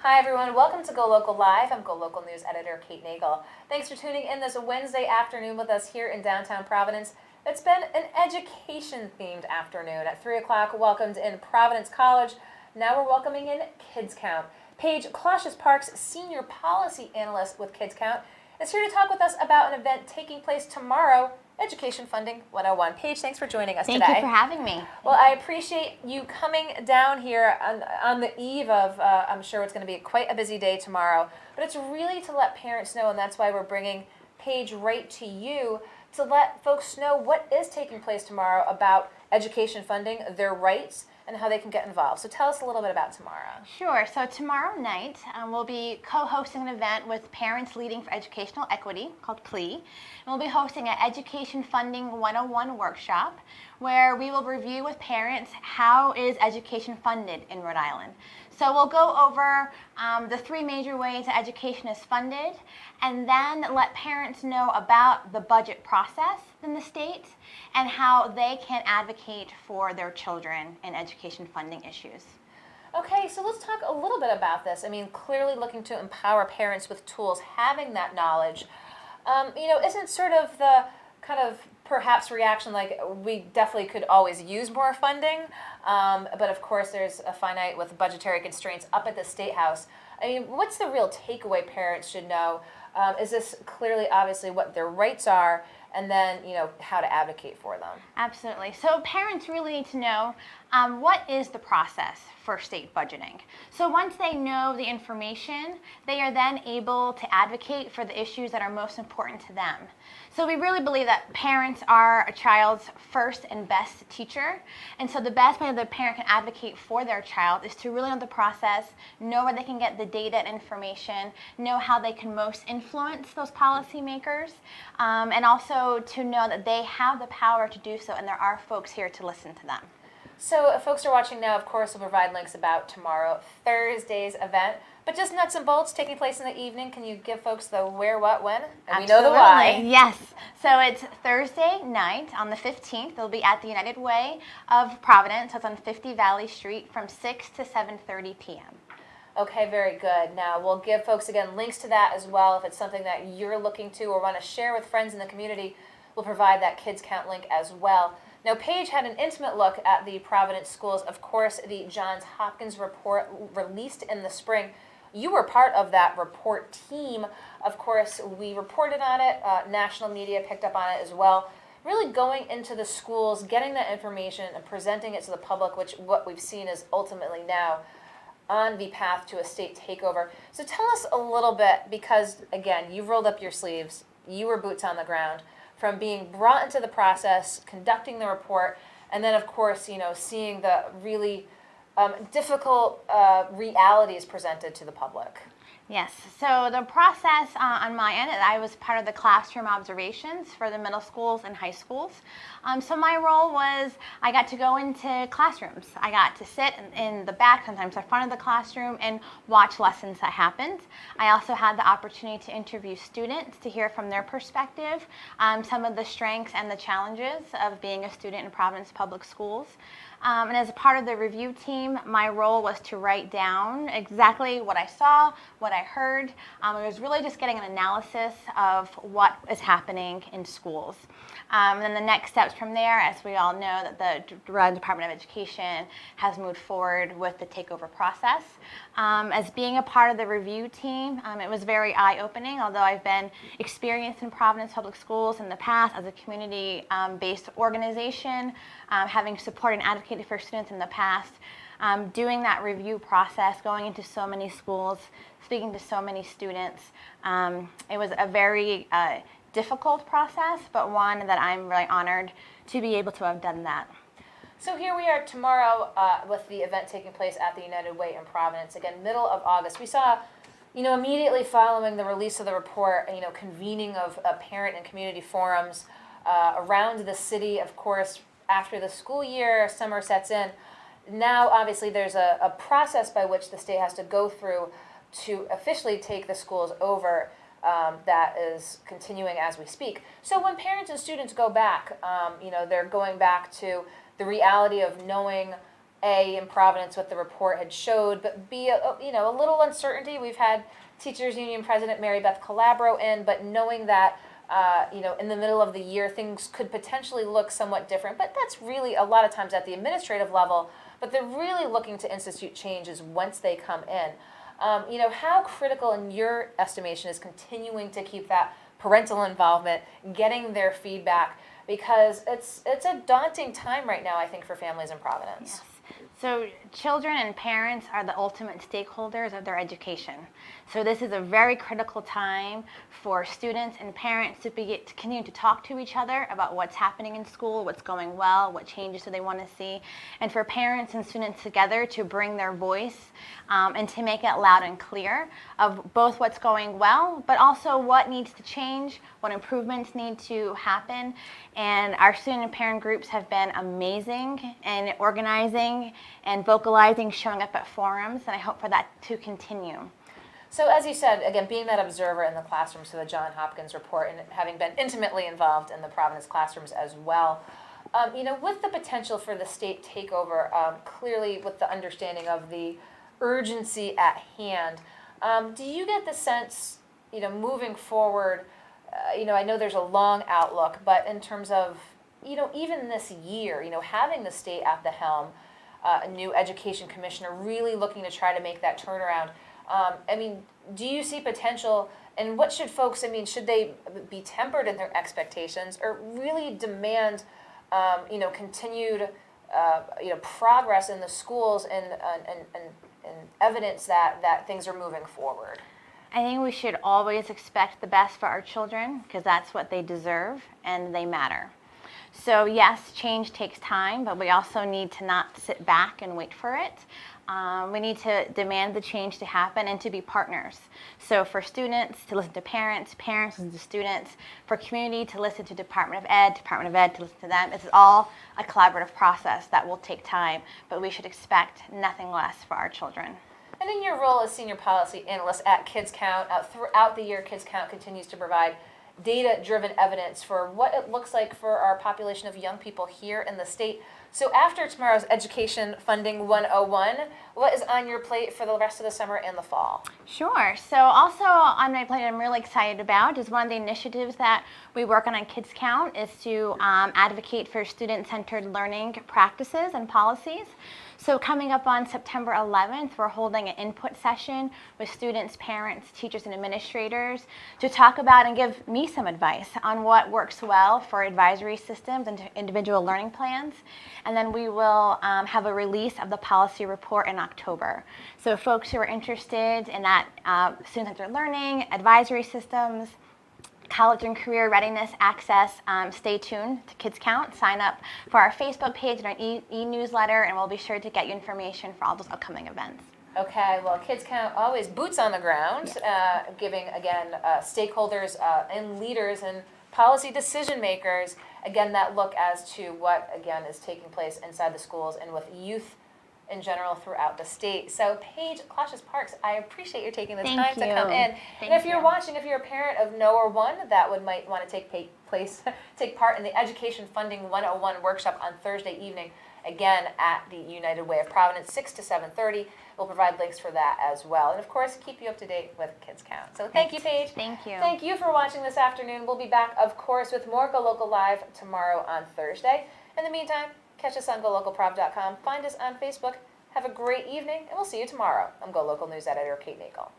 Hi everyone, welcome to GoLocal Live. I'm GoLocal News Editor Kate Nagel. Thanks for tuning in this Wednesday afternoon with us here in downtown Providence. It's been an education-themed afternoon. At 3 o'clock, welcomed in Providence College. Now we're welcoming in Kids Count. Paige, Clausius Park's Senior Policy Analyst with Kids Count, is here to talk with us about an event taking place tomorrow, Education Funding 101. Paige, thanks for joining us today. Thank you for having me. Well, I appreciate you coming down here on the eve of, I'm sure it's going to be quite a busy day tomorrow, but it's really to let parents know, and that's why we're bringing Paige right to you, to let folks know what is taking place tomorrow about education funding, their rights, and how they can get involved. So tell us a little bit about tomorrow. Sure. So tomorrow night, we'll be co-hosting an event with Parents Leading for Educational Equity called PLE. And we'll be hosting an Education Funding 101 workshop where we will review with parents how is education funded in Rhode Island. So we'll go over the three major ways that education is funded, and then let parents know about the budget process in the state and how they can advocate for their children in education funding issues. Okay, so let's talk a little bit about this. I mean, clearly looking to empower parents with tools, having that knowledge. Isn't sort of the kind of perhaps reaction like we definitely could always use more funding, but of course there's a finite with budgetary constraints up at the State House. I mean, what's the real takeaway parents should know? Is this clearly, obviously, what their rights are, and then, how to advocate for them? Absolutely. So parents really need to know what is the process for state budgeting. So once they know the information, they are then able to advocate for the issues that are most important to them. So we really believe that parents are a child's first and best teacher. And so the best way that the parent can advocate for their child is to really know the process, know where they can get the data and information, know how they can most influence those policymakers, and also to know that they have the power to do so, and there are folks here to listen to them. So if folks are watching now, of course, we'll provide links about tomorrow, Thursday's event. But just nuts and bolts taking place in the evening. Can you give folks the where, what, when? And Absolutely. We know the why. Yes. So it's Thursday night on the 15th. It'll be at the United Way of Providence. So it's on 50 Valley Street from 6 to 7:30 p.m. Okay, very good. Now, we'll give folks, again, links to that as well. If it's something that you're looking to or want to share with friends in the community, we'll provide that Kids Count link as well. Now, Paige had an intimate look at the Providence schools. Of course, the Johns Hopkins report released in the spring. You were part of that report team. Of course, we reported on it. National media picked up on it as well. Really going into the schools, getting that information and presenting it to the public, which what we've seen is ultimately now on the path to a state takeover. So tell us a little bit, because again, you rolled up your sleeves, you were boots on the ground, from being brought into the process, conducting the report, and then of course, seeing the really difficult realities presented to the public. Yes. So the process on my end, I was part of the classroom observations for the middle schools and high schools. So my role was I got to go into classrooms. I got to sit in the back, sometimes the front of the classroom, and watch lessons that happened. I also had the opportunity to interview students to hear from their perspective some of the strengths and the challenges of being a student in Providence Public Schools. And as a part of the review team, my role was to write down exactly what I saw, what I heard. It was really just getting an analysis of what is happening in schools. And then the next steps from there, as we all know, that the Department of Education has moved forward with the takeover process. As being a part of the review team, it was very eye-opening, although I've been experienced in Providence Public Schools in the past as a community-based organization, having supported and advocated for students in the past. Doing that review process, going into so many schools, speaking to so many students, it was a very difficult process, but one that I'm really honored to be able to have done that. So here we are tomorrow with the event taking place at the United Way in Providence. Again, middle of August. We saw, immediately following the release of the report, convening of parent and community forums around the city. Of course, after the school year, summer sets in. Now, obviously, there's a process by which the state has to go through to officially take the schools over. That is continuing as we speak. So when parents and students go back, they're going back to the reality of knowing A, in Providence, what the report had showed, but B, a little uncertainty. We've had Teachers Union President Mary Beth Calabro in, but knowing that, in the middle of the year, things could potentially look somewhat different. But that's really a lot of times at the administrative level, but they're really looking to institute changes once they come in. How critical in your estimation is continuing to keep that parental involvement, getting their feedback, because it's a daunting time right now, I think, for families in Providence. Yes. So children and parents are the ultimate stakeholders of their education. So this is a very critical time for students and parents to continue to talk to each other about what's happening in school, what's going well, what changes do they want to see, and for parents and students together to bring their voice and to make it loud and clear of both what's going well, but also what needs to change, what improvements need to happen. And our student and parent groups have been amazing in organizing and vocalizing, showing up at forums, and I hope for that to continue. So as you said, again, being that observer in the classrooms for the Johns Hopkins report and having been intimately involved in the Providence classrooms as well, with the potential for the state takeover, clearly with the understanding of the urgency at hand, do you get the sense, moving forward, I know there's a long outlook, but in terms of, even this year, having the state at the helm, a new education commissioner really looking to try to make that turnaround, do you see potential, and what should folks, should they be tempered in their expectations or really demand, continued, progress in the schools and evidence that things are moving forward? I think we should always expect the best for our children because that's what they deserve and they matter. So yes, change takes time, but we also need to not sit back and wait for it. We need to demand the change to happen and to be partners. So for students to listen to parents, parents listen to students, for community to listen to Department of Ed to listen to them. It's all a collaborative process that will take time, but we should expect nothing less for our children. And in your role as Senior Policy Analyst at Kids Count, throughout the year, Kids Count continues to provide data-driven evidence for what it looks like for our population of young people here in the state. So after tomorrow's Education Funding 101, what is on your plate for the rest of the summer and the fall? Sure. So also on my plate I'm really excited about is one of the initiatives that we work on Kids Count is to advocate for student-centered learning practices and policies. So coming up on September 11th, we're holding an input session with students, parents, teachers, and administrators to talk about and give me some advice on what works well for advisory systems and individual learning plans. And then we will have a release of the policy report in October. So folks who are interested in that student-centered learning, advisory systems, college and career readiness access, stay tuned to Kids Count. Sign up for our Facebook page and our e-newsletter, and we'll be sure to get you information for all those upcoming events. Okay, well, Kids Count always boots on the ground, giving, again, stakeholders and leaders and policy decision makers, again, that look as to what, again, is taking place inside the schools and with youth in general throughout the state. So Paige, Clausius Parks, I appreciate you taking the time to come in. And if you're watching, if you're a parent of no or one that might want to take part in the Education Funding 101 workshop on Thursday evening, again at the United Way of Providence, 6 to 7:30. We'll provide links for that as well. And of course, keep you up to date with Kids Count. So thank you, Paige. Thank you. Thank you for watching this afternoon. We'll be back, of course, with more GoLocal Live tomorrow on Thursday. In the meantime, catch us on GoLocalProv.com. Find us on Facebook. Have a great evening, and we'll see you tomorrow. I'm GoLocal News Editor Kate Nagle.